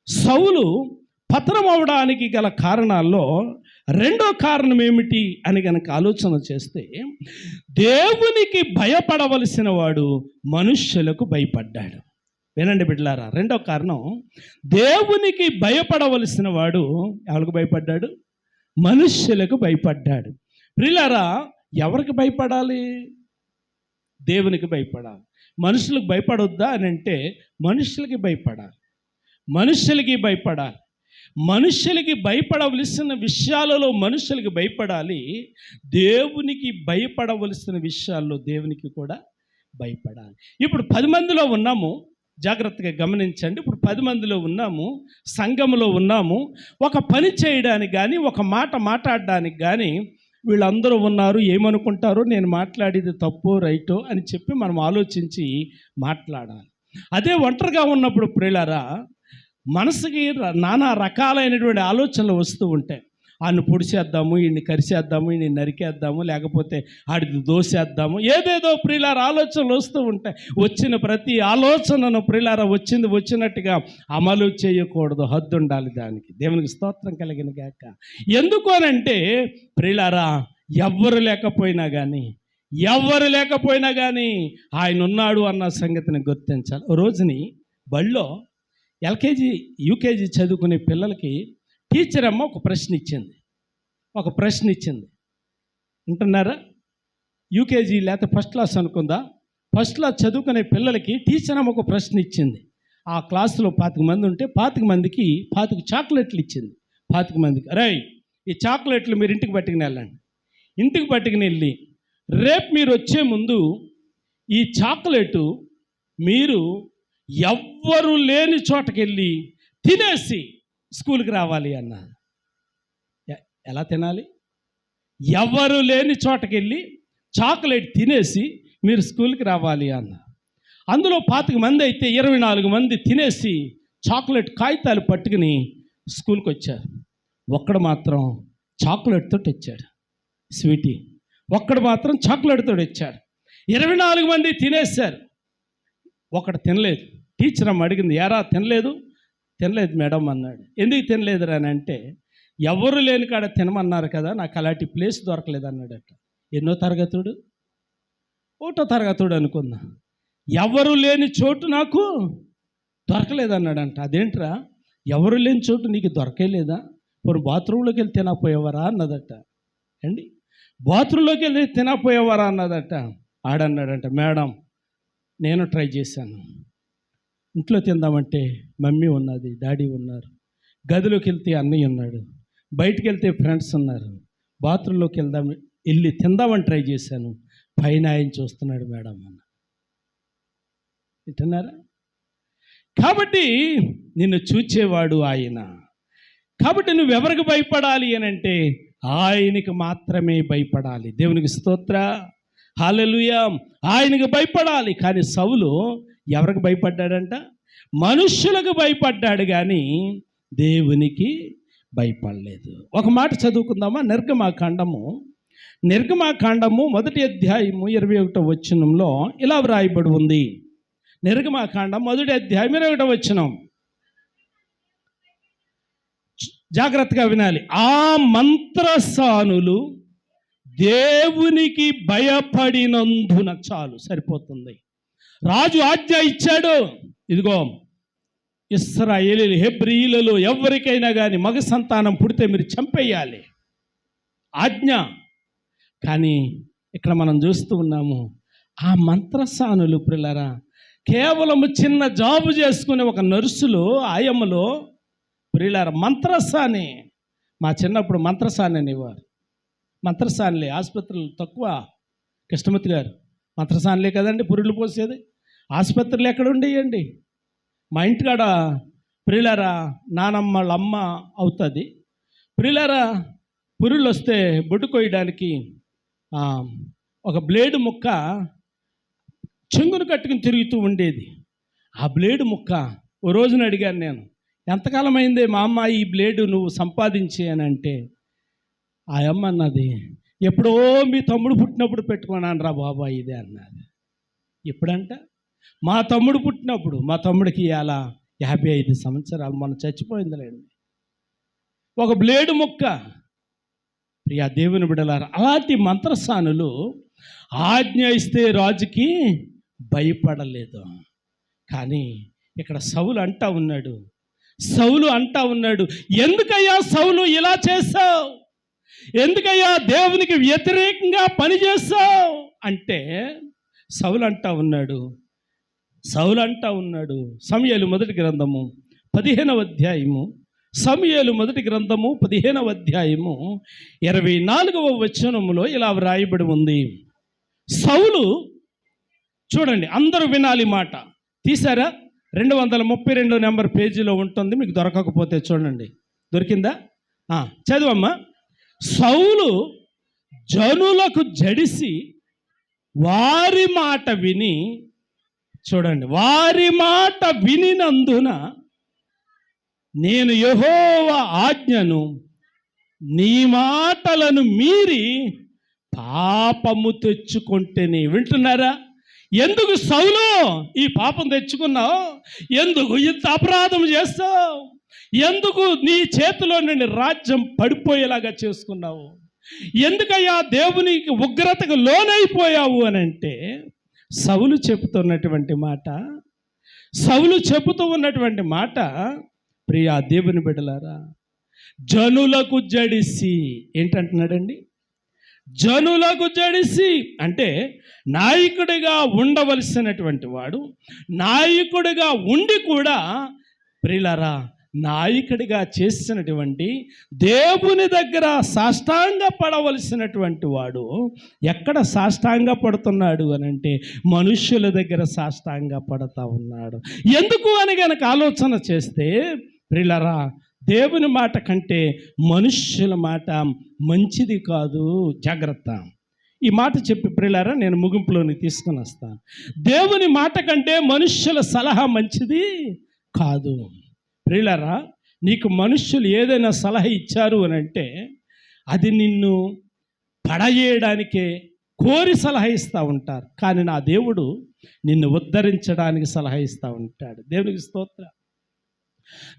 సౌలు పతనం అవడానికి గల కారణాల్లో రెండో కారణం ఏమిటి అని కనుక ఆలోచన చేస్తే, దేవునికి భయపడవలసిన వాడు మనుష్యులకు భయపడ్డాడు. వినండి బిడ్డలారా, రెండో కారణం, దేవునికి భయపడవలసిన వాడు ఎవరికి భయపడ్డాడు? మనుష్యులకు భయపడ్డాడు. ప్రియులారా, ఎవరికి భయపడాలి? దేవునికి భయపడాలి. మనుషులకు భయపడొద్దా అని అంటే మనుషులకి భయపడాలి. మనుషులకి భయపడవలసిన విషయాలలో మనుషులకి భయపడాలి. దేవునికి భయపడవలసిన విషయాల్లో దేవునికి కూడా భయపడాలి. ఇప్పుడు 10 మందిలో ఉన్నాము, జాగ్రత్తగా గమనించండి. ఇప్పుడు 10 మందిలో ఉన్నాము, సంఘంలో ఉన్నాము. ఒక పని చేయడానికి కానీ, ఒక మాట మాట్లాడడానికి కానీ వీళ్ళందరూ ఉన్నారు, ఏమనుకుంటారో, నేను మాట్లాడేది తప్పో రైటో అని చెప్పి మనం ఆలోచించి మాట్లాడాలి. అదే ఒంటరిగా ఉన్నప్పుడు ప్రియులారా, మనసుకి నానా రకాలైనటువంటి ఆలోచనలు వస్తూ ఉంటాయి. ఆడిని పొడిచేద్దాము, ఈయన్ని కరిచేద్దాము, ఈయన్ని నరికేద్దాము, లేకపోతే ఆడిని దోసేద్దాము, ఏదేదో ప్రియులార ఆలోచనలు వస్తూ ఉంటాయి. వచ్చిన ప్రతి ఆలోచనను ప్రియులార వచ్చినట్టుగా అమలు చేయకూడదు, హద్దు ఉండాలి దానికి. దేవునికి స్తోత్రం కలిగిన గాక. ఎందుకు అనంటే ప్రియులారా, ఎవ్వరు లేకపోయినా కానీ ఆయన ఉన్నాడు అన్న సంగతిని గుర్తించాలి. ఓ రోజుని బళ్ళో ఎల్కేజీ యూకేజీ చదువుకునే పిల్లలకి టీచర్ అమ్మ ఒక ప్రశ్న ఇచ్చింది. ఉంటున్నారా? యూకేజీ లేకపోతే ఫస్ట్ క్లాస్ అనుకుందా, ఫస్ట్ క్లాస్ చదువుకునే పిల్లలకి టీచర్ అమ్మ ఒక ప్రశ్న ఇచ్చింది. ఆ క్లాసులో 25 మంది ఉంటే 25 మందికి 25 చాక్లెట్లు ఇచ్చింది. 25 మందికి, అరే ఈ చాక్లెట్లు మీరు ఇంటికి పట్టుకుని వెళ్ళండి. ఇంటికి పట్టుకుని వెళ్ళి రేపు మీరు వచ్చే ముందు ఈ చాక్లెట్ మీరు ఎవ్వరు లేని చోటకెళ్ళి తినేసి స్కూల్కి రావాలి అన్నారు. ఎలా తినాలి? ఎవరు లేని చోటకెళ్ళి చాక్లెట్ తినేసి మీరు స్కూల్కి రావాలి అన్నారు. అందులో 25 మంది అయితే 24 మంది తినేసి చాక్లెట్ కాగితాలు పట్టుకుని స్కూల్కి వచ్చారు. ఒక్కడు మాత్రం చాక్లెట్ తోటి వచ్చాడు. స్వీటీ, ఒక్కడు మాత్రం చాక్లెట్తో ఇచ్చాడు. 24 మంది తినేశారు, ఒకడు తినలేదు. టీచర్ అమ్మ అడిగింది, ఎరా తినలేదు? తినలేదు మేడం అన్నాడు. ఎందుకు తినలేదు అని అంటే, ఎవరు లేని కాడ తినమన్నారు కదా, నాకు అలాంటి ప్లేస్ దొరకలేదు అన్నాడట. ఎన్నో తరగతుడు? 1వ తరగతుడు అనుకుందా. ఎవరు లేని చోటు నాకు దొరకలేదన్నాడంట. అదేంట్రా, ఎవరు లేని చోటు నీకు దొరకలేదా? ఇప్పుడు బాత్రూంలోకి వెళ్ళి తినపోయేవారా అన్నదట. అండి, బాత్రూంలోకి వెళ్ళి తినపోయేవారా అన్నదట. ఆడన్నాడంట, మేడం నేను ట్రై చేశాను, ఇంట్లో తిందామంటే మమ్మీ ఉన్నది, డాడీ ఉన్నారు, గదిలోకి వెళ్తే అన్నయ్య ఉన్నాడు, బయటికి వెళ్తే ఫ్రెండ్స్ ఉన్నారు, బాత్రూంలోకి వెళ్ళి తిందామని ట్రై చేశాను, పైన ఆయన చూస్తున్నాడు మేడం అన్న. వింటున్నారా? కాబట్టి నిన్ను చూచేవాడు ఆయన. కాబట్టి నువ్వెవరికి భయపడాలి అని అంటే ఆయనకి మాత్రమే భయపడాలి. దేవునికి స్తోత్ర, హల్లెలూయా. ఆయనకి భయపడాలి. కానీ సౌలు ఎవరికి భయపడ్డాడంట? మనుష్యులకు భయపడ్డాడు కానీ దేవునికి భయపడలేదు. ఒక మాట చదువుకుందామా? నిర్గమాకాండము 1వ అధ్యాయము 21వ వచనంలో ఇలా వ్రాయబడి ఉంది. నిర్గమాకాండం 1వ అధ్యాయం 21వ వచనం, జాగ్రత్తగా వినాలి. ఆ మంత్రసానులు దేవునికి భయపడినందున, చాలు సరిపోతుంది. రాజు ఆజ్ఞ ఇచ్చాడు, ఇదిగో ఇశ్రాయేలీయులు, హెబ్రీయులలో ఎవరికైనా కానీ మగ సంతానం పుడితే మీరు చంపేయాలి, ఆజ్ఞ. కానీ ఇక్కడ మనం చూస్తూ ఉన్నాము, ఆ మంత్రసానులు ప్రియులారా, కేవలం చిన్న జాబు చేసుకునే ఒక నర్సులు, ఆయమ్మలో ప్రియులారా, మంత్రసాని. మా చిన్నప్పుడు మంత్రసాని అనేవారు. మంత్రసానిలే, ఆసుపత్రులు తక్కువ. కృష్ణమూర్తి గారు, మంత్రసానిలే కదండి పురుళ్ళు పోసేది. ఆసుపత్రులు ఎక్కడ ఉండేయండి? మా ఇంటికాడ ప్రియులారా నానమ్మ వాళ్ళ అమ్మ అవుతుంది. ప్రియులారా పురుళ్ళు వస్తే బొడ్డు కొయ్యడానికి ఒక బ్లేడు ముక్క చెంగును కట్టుకుని తిరుగుతూ ఉండేది. ఆ బ్లేడు ముక్క ఓ రోజున అడిగాను నేను, ఎంతకాలం అయిందే మా అమ్మ ఈ బ్లేడు నువ్వు సంపాదించి అని అంటే, ఆ అమ్మ అన్నది, ఎప్పుడో మీ తమ్ముడు పుట్టినప్పుడు పెట్టుకున్నాను రా బాబా ఇదే అన్నది. ఎప్పుడంట? మా తమ్ముడు పుట్టినప్పుడు. మా తమ్ముడికి అలా 55 సంవత్సరాలు, మనం చచ్చిపోయిందిలేండి. ఒక బ్లేడు ముక్క. ప్రియా దేవుని బిడ్డలారా, అలాంటి మంత్రసానులు ఆజ్ఞ ఇస్తే రాజుకి భయపడలేదు. కానీ ఇక్కడ సౌలు అంటా ఉన్నాడు, ఎందుకయ్యా సౌలు ఇలా చేశావు? ఎందుకయ్యా దేవునికి వ్యతిరేకంగా పనిచేస్తావు అంటే సౌలు అంటా ఉన్నాడు. సమూయేలు మొదటి గ్రంథము 15వ అధ్యాయము, సమూయేలు మొదటి గ్రంథము 15వ అధ్యాయము 24వ వచనములో ఇలా వ్రాయబడి ఉంది. సౌలు, చూడండి అందరూ వినాలి మాట. తీసారా? 232 నెంబర్ పేజీలో ఉంటుంది, మీకు దొరకకపోతే చూడండి. దొరికిందా? చదువమ్మా. సౌలు జనులకు జడిసి వారి మాట విని, చూడండి, వారి మాట వినినందున నేను యెహోవా ఆజ్ఞను నీ మాటలను మీరి పాపము తెచ్చుకుంటేనే. వింటున్నారా? ఎందుకు సౌలు ఈ పాపం తెచ్చుకున్నావు? ఎందుకు ఇంత అపరాధం చేస్తావు? ఎందుకు నీ చేతిలో నుండి రాజ్యం పడిపోయేలాగా చేసుకున్నావు? ఎందుకయ్యా దేవునికి ఉగ్రతకు లోనైపోయావు అని అంటే సౌలు చెబుతూ ఉన్నటువంటి మాట, ప్రియా దేవుని బిడ్డలారా, జనులకు జడిసి. ఏంటంటున్నాడండి? జనులకు జడిసి అంటే నాయకుడిగా ఉండవలసినటువంటి వాడు నాయకుడిగా ఉండి కూడా ప్రియులారా నాయకుడిగా చేసినటువంటి, దేవుని దగ్గర సాష్టాంగ పడవలసినటువంటి వాడు ఎక్కడ సాష్టాంగ పడుతున్నాడు అని అంటే మనుష్యుల దగ్గర సాష్టాంగ పడుతూ ఉన్నాడు. ఎందుకు అని కనుక ఆలోచన చేస్తే ప్రియులారా, దేవుని మాట కంటే మనుష్యుల మాట మంచిది కాదు. జాగ్రత్త. ఈ మాట చెప్పి ప్రియులారా నేను ముగింపులోని తీసుకుని వస్తాను. దేవుని మాట కంటే మనుష్యుల సలహా మంచిది కాదు. ప్రియులారా, నీకు మనుష్యులు ఏదైనా సలహా ఇచ్చారు అని అంటే అది నిన్ను పడయేయడానికే కోరి సలహా ఇస్తూ ఉంటారు. కానీ నా దేవుడు నిన్ను ఉద్ధరించడానికి సలహా ఇస్తూ ఉంటాడు. దేవునికి స్తోత్రం.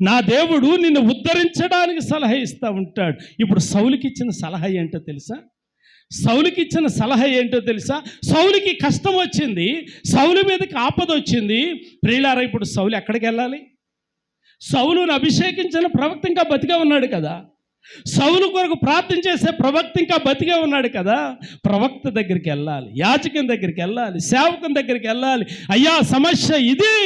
నా దేవుడు నిన్ను ఉద్ధరించడానికి సలహా ఇస్తూ ఉంటాడు. ఇప్పుడు సౌలుకి ఇచ్చిన సలహా ఏంటో తెలుసా? సౌలుకి ఇచ్చిన సలహా ఏంటో తెలుసా? సౌలుకి కష్టం వచ్చింది, సౌలు మీదకి ఆపద వచ్చింది. ప్రియులారా, ఇప్పుడు సౌలు ఎక్కడికి వెళ్ళాలి? సౌలును అభిషేకించిన ప్రవక్త ఇంకా బతికే ఉన్నాడు కదా. సౌలు కొరకు ప్రార్థన చేసే ప్రవక్త ఇంకా బతికే ఉన్నాడు కదా. ప్రవక్త దగ్గరికి వెళ్ళాలి, యాజకుని దగ్గరికి వెళ్ళాలి, సేవకుని దగ్గరికి వెళ్ళాలి. అయ్యా, సమస్య ఇది,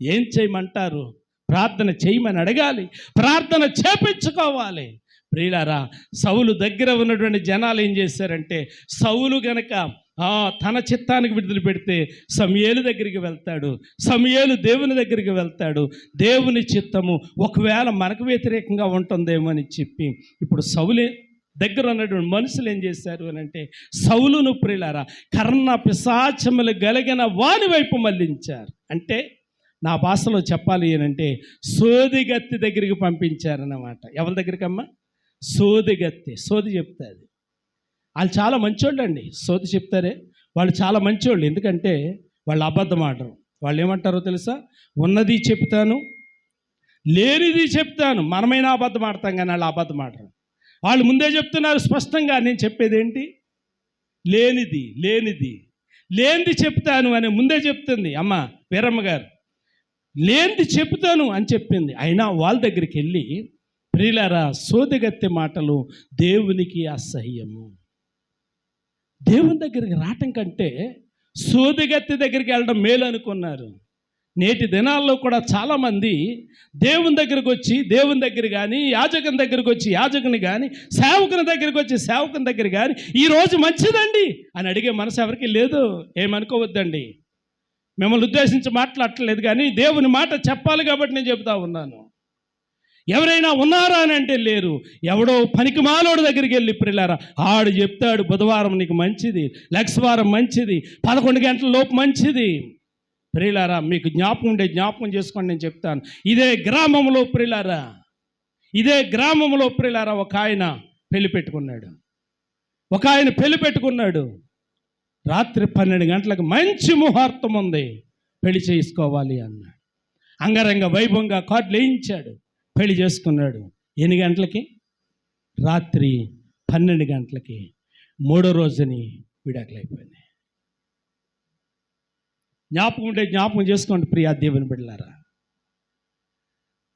ఏం చేయమంటారు? ప్రార్థన చేయమని అడగాలి, ప్రార్థన చేపించుకోవాలి. ప్రియులారా, సౌలు దగ్గర ఉన్నటువంటి జనాలు ఏం చేశారంటే, సౌలు గనక తన చిత్తానికి విడుదల పెడితే సమూయేలు దగ్గరికి వెళ్తాడు, సమూయేలు దేవుని దగ్గరికి వెళ్తాడు. దేవుని చిత్తము ఒకవేళ మనకు వ్యతిరేకంగా ఉంటుందేమో అని చెప్పి ఇప్పుడు సౌలే దగ్గర ఉన్నటువంటి మనుషులు ఏం చేశారు అని అంటే, సౌలును ప్రియులారా కర్ణ పిశాచములు కలిగిన వాని వైపు మళ్ళించారు. అంటే నా భాషలో చెప్పాలి అంటే సోదిగత్తి దగ్గరికి పంపించారన్నమాట. ఎవరి దగ్గరికమ్మా? సోదిగత్తి. సోది చెప్తాది. వాళ్ళు చాలా మంచోళ్ళు అండి. సోది చెప్తారే వాళ్ళు చాలా మంచోళ్ళు. ఎందుకంటే వాళ్ళు అబద్ధం ఆడరు. వాళ్ళు ఏమంటారో తెలుసా? ఉన్నది చెప్తాను, లేనిది చెప్తాను. మనమైనా అబద్ధం ఆడతాం, కానీ వాళ్ళు అబద్ధం ఆడరు. వాళ్ళు ముందే చెప్తున్నారు స్పష్టంగా, నేను చెప్పేది ఏంటి? లేనిది లేనిది లేనిది చెప్తాను అని ముందే చెప్తుంది అమ్మ వీరమ్మ గారు. లేనిది చెప్తాను అని చెప్పింది. అయినా వాళ్ళ దగ్గరికి వెళ్ళి, ప్రియులారా, సోదిగత్తె మాటలు దేవునికి అసహ్యము. దేవుని దగ్గరికి రావటం కంటే సోదిగత్తె దగ్గరికి వెళ్ళడం మేలు అనుకున్నారు. నేటి దినాల్లో కూడా చాలామంది దేవుని దగ్గరికి వచ్చి దేవుని దగ్గర కానీ, యాజకుని దగ్గరికి వచ్చి యాజకుని కానీ, సేవకుని దగ్గరికి వచ్చి సేవకుని దగ్గర కానీ ఈరోజు మంచిదండి అని అడిగే మనసు ఎవరికి లేదు. ఏమనుకోవద్దండి, మిమ్మల్ని ఉద్దేశించి మాట్లాడట్లేదు, కానీ దేవుని మాట చెప్పాలి కాబట్టి నేను చెబుతా ఉన్నాను. ఎవరైనా ఉన్నారా అని అంటే లేరు. ఎవడో పనికి మాలోడు దగ్గరికి వెళ్ళి, ప్రియులారా, ఆడు చెప్తాడు బుధవారం నీకు మంచిది, లక్షవారం మంచిది, 11 గంటల లోపు మంచిది. ప్రియులారా, మీకు జ్ఞాపకం చేసుకోండి, నేను చెప్తాను. ఇదే గ్రామంలో ప్రియులారా ఒక ఆయన పెళ్లి పెట్టుకున్నాడు. రాత్రి 12 గంటలకు మంచి ముహూర్తం ఉంది, పెళ్లి చేసుకోవాలి అన్నాడు. అంగరంగ వైభవంగా కార్డులు వేయించాడు, పెళ్లి చేసుకున్నాడు. ఎన్ని గంటలకి? రాత్రి 12 గంటలకి. 3వ రోజుని విడాకులు అయిపోయింది. జ్ఞాపకం చేసుకోండి ప్రియా దేవుని బిడ్డలారా.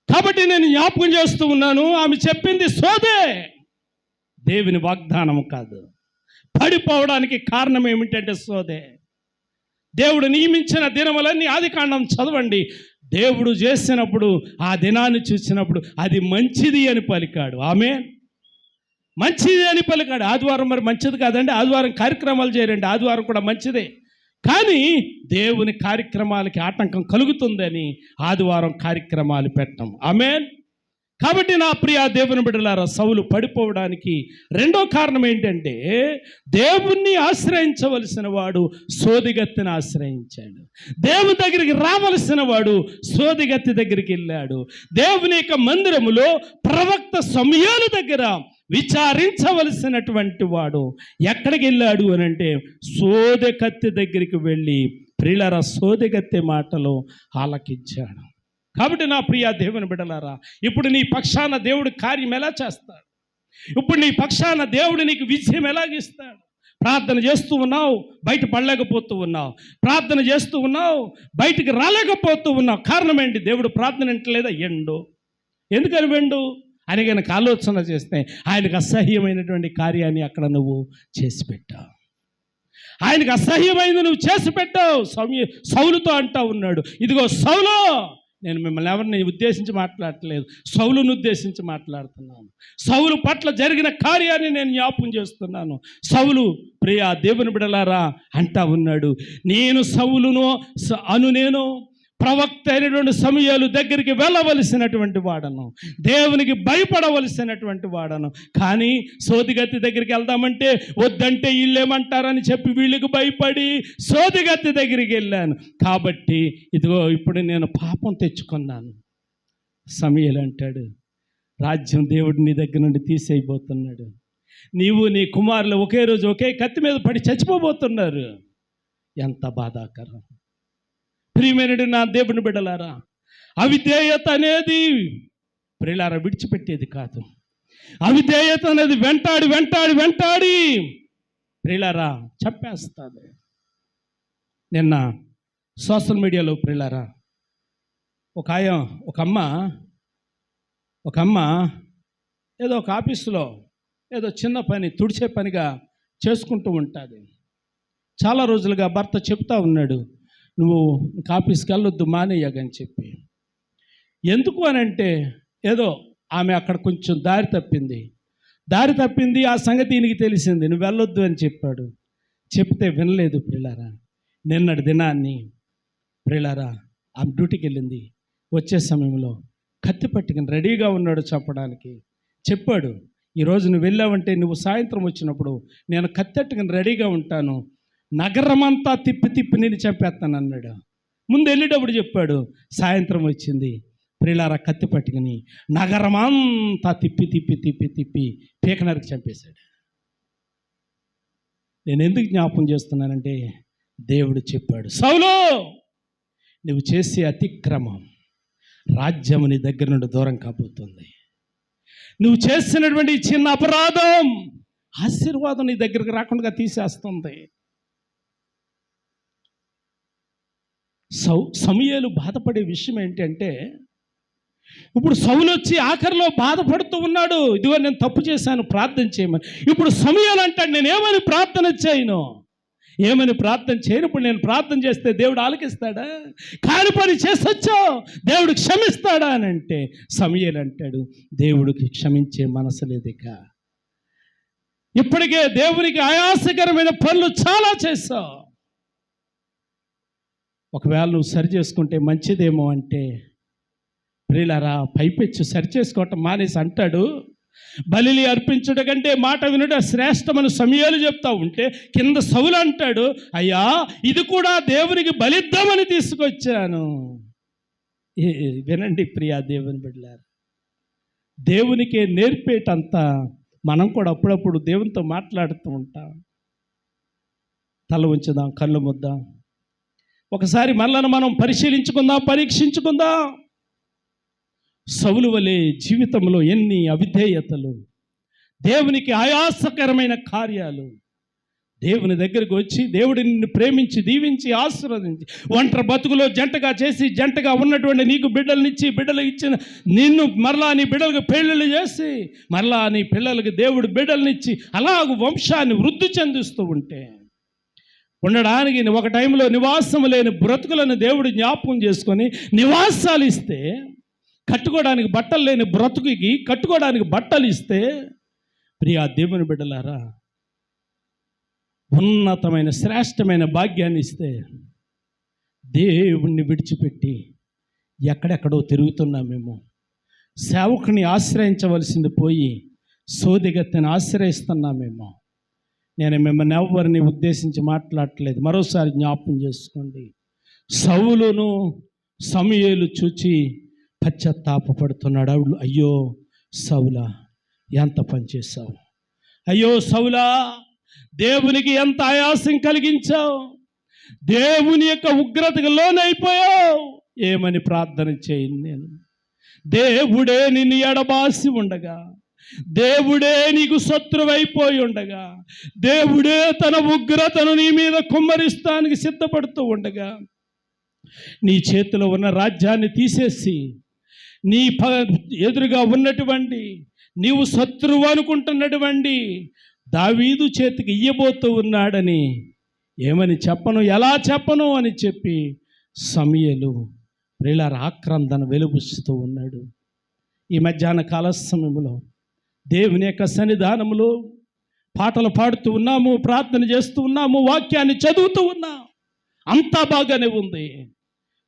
కాబట్టి నేను జ్ఞాపకం చేస్తూ ఉన్నాను, ఆమె చెప్పింది సోదే, దేవుని వాగ్దానం కాదు. పడిపోవడానికి కారణం ఏమిటంటే సోదే. దేవుడు నియమించిన దినములన్నీ ఆదికాండం చదవండి. దేవుడు చేసినప్పుడు ఆ దినాన్ని చూసినప్పుడు అది మంచిది అని పలికాడు. ఆమేన్. మంచిది అని పలికాడు. ఆదివారం మరి మంచిది కాదండి, ఆదివారం కార్యక్రమాలు చేయరండి, ఆదివారం కూడా మంచిదే. కానీ దేవుని కార్యక్రమాలకి ఆటంకం కలుగుతుందని ఆదివారం కార్యక్రమాలు పెట్టం. ఆమేన్. కాబట్టి నా ప్రియ దేవుని బిడ్డలారా, సౌలు పడిపోవడానికి రెండో కారణం ఏంటంటే, దేవుణ్ణి ఆశ్రయించవలసిన వాడు సోదిగత్తిని ఆశ్రయించాడు. దేవుని దగ్గరికి రావలసిన వాడు సోదిగత్తి దగ్గరికి వెళ్ళాడు. దేవుని యొక్క మందిరములో ప్రవక్త సమూయేలు దగ్గర విచారించవలసినటువంటి వాడు ఎక్కడికి వెళ్ళాడు అని అంటే సోదెకత్తి దగ్గరికి వెళ్ళి, ప్రియులారా, సోదెకత్తి మాటలు ఆలకించాడు. కాబట్టి నా ప్రియ దేవుని బిడ్డలారా, ఇప్పుడు నీ పక్షాన దేవుడు కార్యం ఎలా చేస్తాడు? ఇప్పుడు నీ పక్షాన దేవుడు నీకు విజయం ఎలాగిస్తాడు? ప్రార్థన చేస్తూ ఉన్నావు, బయట పడలేకపోతూ ఉన్నావు. ప్రార్థన చేస్తూ ఉన్నావు, బయటికి రాలేకపోతూ ఉన్నావు. కారణం ఏంటి? దేవుడు ప్రార్థన వింటలేదా? ఎందుకని వెండు అని కనుక ఆలోచన చేస్తే ఆయనకు అసహ్యమైనటువంటి కార్యాన్ని అక్కడ నువ్వు చేసి పెట్టావు. ఆయనకు అసహ్యమైనది నువ్వు చేసి పెట్టావు. సౌలుతో అంటా ఉన్నాడు, ఇదిగో సౌలు, నేను మిమ్మల్ని ఎవరిని ఉద్దేశించి మాట్లాడట్లేదు, సౌలును ఉద్దేశించి మాట్లాడుతున్నాను. సౌలు పట్ల జరిగిన కార్యాన్ని నేను జ్ఞాపకం చేస్తున్నాను. సౌలు ప్రియా దేవుని బిడ్డలారా అంటా ఉన్నాడు, నేను సౌలును నేను ప్రవక్త అయినటువంటి సమూయేలు దగ్గరికి వెళ్ళవలసినటువంటి వాడను, దేవునికి భయపడవలసినటువంటి వాడను. కానీ సోదిగత్తి దగ్గరికి వెళ్దామంటే వద్దంటే వీళ్ళేమంటారని చెప్పి వీళ్ళకి భయపడి సోదిగత్తి దగ్గరికి వెళ్ళాను. కాబట్టి ఇదిగో ఇప్పుడు నేను పాపం తెచ్చుకున్నాను. సమూయేలు అంటాడు, రాజ్యం దేవుడు నీ దగ్గర నుండి తీసేయబోతున్నాడు, నీవు నీ కుమారులు ఒకే రోజు ఒకే కత్తి మీద పడి చచ్చిపోబోతున్నారు. ఎంత బాధాకరం. ప్రియమైనడు నా దేవుని బిడ్డలారా, అవిధేయత అనేది ప్రియులారా విడిచిపెట్టేది కాదు. అవిధేయత అనేది వెంటాడి వెంటాడి వెంటాడి ప్రియులారా చంపేస్తుంది. నిన్న సోషల్ మీడియాలో ప్రియులారా ఒక అమ్మ ఏదో ఒక ఆఫీసులో ఏదో చిన్న పని తుడిచే పనిగా చేసుకుంటూ ఉంటుంది. చాలా రోజులుగా భర్త చెప్తా ఉన్నాడు, నువ్వు ఇంకా ఆఫీస్కి వెళ్ళొద్దు మానేయగని చెప్పి. ఎందుకు అని అంటే ఏదో ఆమె అక్కడ కొంచెం దారి తప్పింది. ఆ సంగతి ఈయనకి తెలిసింది, నువ్వు వెళ్ళొద్దు అని చెప్పాడు. చెప్తే వినలేదు ప్రియులారా. నిన్నటి దినాన్ని ప్రియులారా ఆమె డ్యూటీకి వెళ్ళింది. వచ్చే సమయంలో కత్తి పట్టుకుని రెడీగా ఉన్నాడు చంపడానికి. చెప్పాడు, ఈరోజు నువ్వు వెళ్ళావంటే నువ్వు సాయంత్రం వచ్చినప్పుడు నేను కత్తెట్టుకుని రెడీగా ఉంటాను, నగరమంతా తిప్పి నేను చంపేస్తాను అన్నాడు. ముందు వెళ్ళేటప్పుడు చెప్పాడు. సాయంత్రం వచ్చింది ప్రియులారా, కత్తి పట్టుకుని నగరమంతా తిప్పి పీకనరికి చంపేశాడు. నేను ఎందుకు జ్ఞాపకం చేస్తున్నానంటే దేవుడు చెప్పాడు, సౌలు నువ్వు చేసే అతిక్రమం రాజ్యము నీ దగ్గర నుండి దూరం కాబోతుంది. నువ్వు చేసినటువంటి చిన్న అపరాధం ఆశీర్వాదం నీ దగ్గరకు రాకుండా తీసేస్తుంది. సమూయేలు బాధపడే విషయం ఏంటంటే, ఇప్పుడు సౌలు వచ్చి ఆఖరిలో బాధపడుతూ ఉన్నాడు, ఇదిగో నేను తప్పు చేశాను ప్రార్థన చేయమని. ఇప్పుడు సమూయేలు అంటాడు, నేను ఏమని ప్రార్థన చేయను. ఇప్పుడు నేను ప్రార్థన చేస్తే దేవుడు ఆలకిస్తాడా? కాని పని చేసొచ్చావు, దేవుడు క్షమిస్తాడా అని అంటే సమూయేలు అంటాడు, దేవుడికి క్షమించే మనసు లేదిక. ఇప్పటికే దేవునికి ఆయాసకరమైన పనులు చాలా చేశావు. ఒకవేళ నువ్వు సరి చేసుకుంటే మంచిదేమో అంటే ప్రియులారా పైపెచ్చు సరి చేసుకోవటం మానేసి అంటాడు, బలిని అర్పించుట కంటే మాట వినుట శ్రేష్టమని సమూయేలు చెప్తా ఉంటే కింద సౌలు అంటాడు, అయ్యా ఇది కూడా దేవునికి బలిద్దామని తీసుకొచ్చాను. వినండి ప్రియా దేవుని బిడ్డలారా, దేవునికే నేర్పేటంత మనం కూడా అప్పుడప్పుడు దేవునితో మాట్లాడుతూ ఉంటాం. తల ఉంచుదాం, కళ్ళు ముద్దాం, ఒకసారి మనలను మనం పరిశీలించుకుందాం, పరీక్షించుకుందాం. సౌలు వలె జీవితంలో ఎన్ని అవిధేయతలు, దేవునికి ఆయాసకరమైన కార్యాలు. దేవుని దగ్గరికి వచ్చి దేవుడిని నిన్ను ప్రేమించి దీవించి ఆశీర్వదించి ఒంటరి బతుకులో జంటగా చేసి జంటగా ఉన్నటువంటి నీకు బిడ్డలనిచ్చి బిడ్డలు ఇచ్చిన నిన్ను మరలా నీ బిడ్డలకు పెళ్ళిళ్ళు చేసి మరలా నీ పిల్లలకు దేవుడు బిడ్డలనిచ్చి అలాగ వంశాన్ని వృద్ధి చెందిస్తూ ఉంటే ఉండడానికి ఒక టైంలో నివాసం లేని బ్రతుకులను దేవుడు జ్ఞాపకం చేసుకొని నివాసాలు ఇస్తే, కట్టుకోవడానికి బట్టలు లేని బ్రతుకుకి కట్టుకోవడానికి బట్టలు ఇస్తే, ప్రియా దేవుని బిడ్డలారా ఉన్నతమైన శ్రేష్టమైన భాగ్యాన్ని ఇస్తే దేవుణ్ణి విడిచిపెట్టి ఎక్కడెక్కడో తిరుగుతున్నామేమో. సేవకుని ఆశ్రయించవలసింది పోయి సోదిగత్తెని ఆశ్రయిస్తున్నామేమో. నేను మిమ్మల్ని ఎవరిని ఉద్దేశించి మాట్లాడట్లేదు, మరోసారి జ్ఞాపకం చేసుకోండి. సౌలును సమూయేలు చూచి పశ్చాత్తాపడుతున్నాడు. అయ్యో సౌలా ఎంత పని చేశావు, అయ్యో సౌలా దేవునికి ఎంత ఆయాసం కలిగించావు, దేవుని యొక్క ఉగ్రతకు లోనైపోయావు. ఏమని ప్రార్థన చేయను నేను? దేవుడే నిన్ను ఎడబాసి ఉండగా, దేవుడే నీకు శత్రువైపోయి ఉండగా, దేవుడే తన ఉగ్రతను నీ మీద కుమ్మరిస్తానికి సిద్ధపడుతూ ఉండగా, నీ చేతిలో ఉన్న రాజ్యాన్ని తీసేసి నీ ఎదురుగా ఉన్నటువంటి నీవు శత్రువు అనుకుంటున్నటువంటి దావీదు చేతికి ఇయ్యబోతూ ఉన్నాడని ఏమని చెప్పను, ఎలా చెప్పను అని చెప్పి సమూయేలు ప్రియులారా ఆక్రందన వెలుబుచ్చుతూ ఉన్నాడు. ఈ మధ్యాహ్న కాల సమయంలో దేవుని యొక్క సన్నిధానములో పాటలు పాడుతూ ఉన్నాము, ప్రార్థన చేస్తూ ఉన్నాము, వాక్యాన్ని చదువుతూ ఉన్నాం, అంతా బాగానే ఉంది.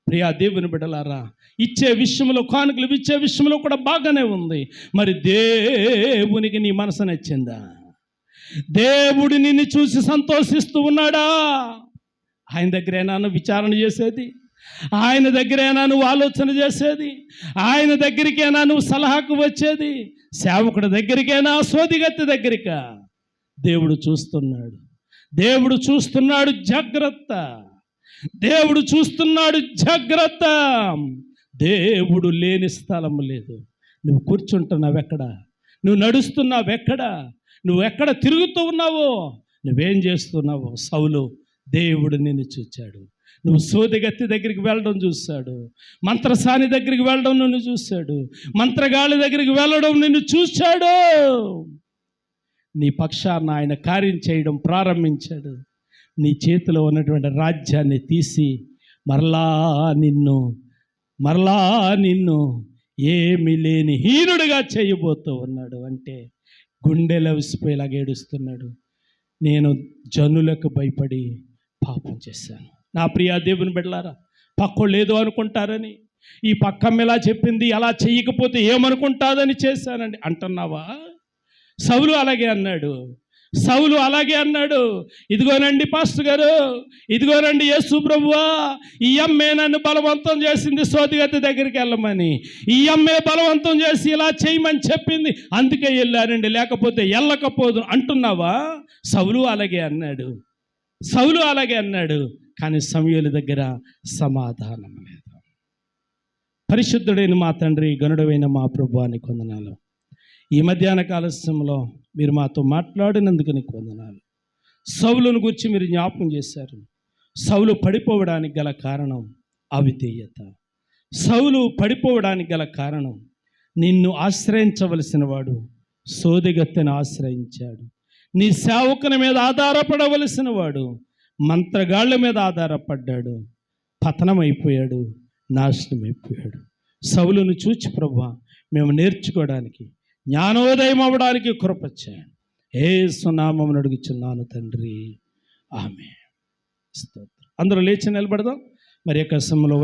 ప్రియా దేవుని బిడ్డలారా, ఇచ్చే విషయంలో కానుకలు ఇచ్చే విషయంలో కూడా బాగానే ఉంది. మరి దేవునికి నీ మనసు నచ్చిందా? దేవుడు నిన్ను చూసి సంతోషిస్తూ ఉన్నాడా? ఆయన దగ్గరేనా నువ్వు విచారణ చేసేది? ఆయన దగ్గరేనా నువ్వు ఆలోచన చేసేది? ఆయన దగ్గరికేనా నువ్వు సలహాకు వచ్చేది? సేవకుడి దగ్గరికైనా సోదిగత్తి దగ్గరికా? దేవుడు చూస్తున్నాడు. దేవుడు చూస్తున్నాడు, జాగ్రత్త. దేవుడు చూస్తున్నాడు, జాగ్రత్త. దేవుడు లేని స్థలం లేదు. నువ్వు కూర్చుంటున్నావెక్కడ? నువ్వు నడుస్తున్నావెక్కడ? నువ్వు ఎక్కడ తిరుగుతూ ఉన్నావో? నువ్వేం చేస్తున్నావో? సౌలు, దేవుడు నిన్ను చూచాడు. నువ్వు సోదిగత్తి దగ్గరికి వెళ్ళడం చూశాడు. మంత్రసాని దగ్గరికి వెళ్ళడం నిన్ను చూశాడు. మంత్రగాళ్ళ దగ్గరికి వెళ్ళడం నిన్ను చూశాడు. నీ పక్షాన ఆయన కార్యం చేయడం ప్రారంభించాడు. నీ చేతిలో ఉన్నటువంటి రాజ్యాన్ని తీసి మరలా నిన్ను ఏమీ లేని హీనుడిగా చేయబోతూ ఉన్నాడు. అంటే గుండెల విసిపోయేలాగా ఏడుస్తున్నాడు. నేను జనులకు భయపడి పాపం చేశాను. నా ప్రియ దేవుని బిడ్డలారా, పక్కోళ్ళు ఏదో అనుకుంటారని, ఈ పక్కమ్మ ఎలా చెప్పింది, అలా చెయ్యకపోతే ఏమనుకుంటాదని చేశానండి అంటున్నావా? సౌలు అలాగే అన్నాడు. ఇదిగోనండి పాస్టర్ గారు, ఇదిగోనండి యేసు ప్రభువా, ఈ అమ్మే నన్ను బలవంతం చేసింది సోదిగత్తి దగ్గరికి వెళ్ళమని. ఈ అమ్మే బలవంతం చేసి ఇలా చేయమని చెప్పింది, అందుకే వెళ్ళానండి, లేకపోతే వెళ్ళకపోదు అంటున్నావా? సౌలు అలాగే అన్నాడు. కానీ సమూయేలు దగ్గర సమాధానం లేదు. పరిశుద్ధుడైన మా తండ్రి, గనుడైన మా ప్రభువానికి వందనాలు. ఈ మధ్యాహ్న కాల సమయంలో మీరు మాతో మాట్లాడినందుకు నీకు వందనాలు. సౌలును గురించి మీరు జ్ఞాపకం చేశారు. సౌలు పడిపోవడానికి గల కారణం అవిధేయత. సౌలు పడిపోవడానికి గల కారణం, నిన్ను ఆశ్రయించవలసిన వాడు సోదిగత్తెను ఆశ్రయించాడు. నీ సేవకుని మీద ఆధారపడవలసిన వాడు మంత్రగాళ్ళ మీద ఆధారపడ్డాడు. పతనమైపోయాడు, నాశనమైపోయాడు. సౌలును చూచి ప్రభువా, మేము నేర్చుకోవడానికి, జ్ఞానోదయం అవ్వడానికి కృప చేయండి. యేసు నామమున అడుగుచున్నాను తండ్రి, ఆమేన్. అందరూ లేచి నిలబడదాం. మరి యొక్క సమయంలో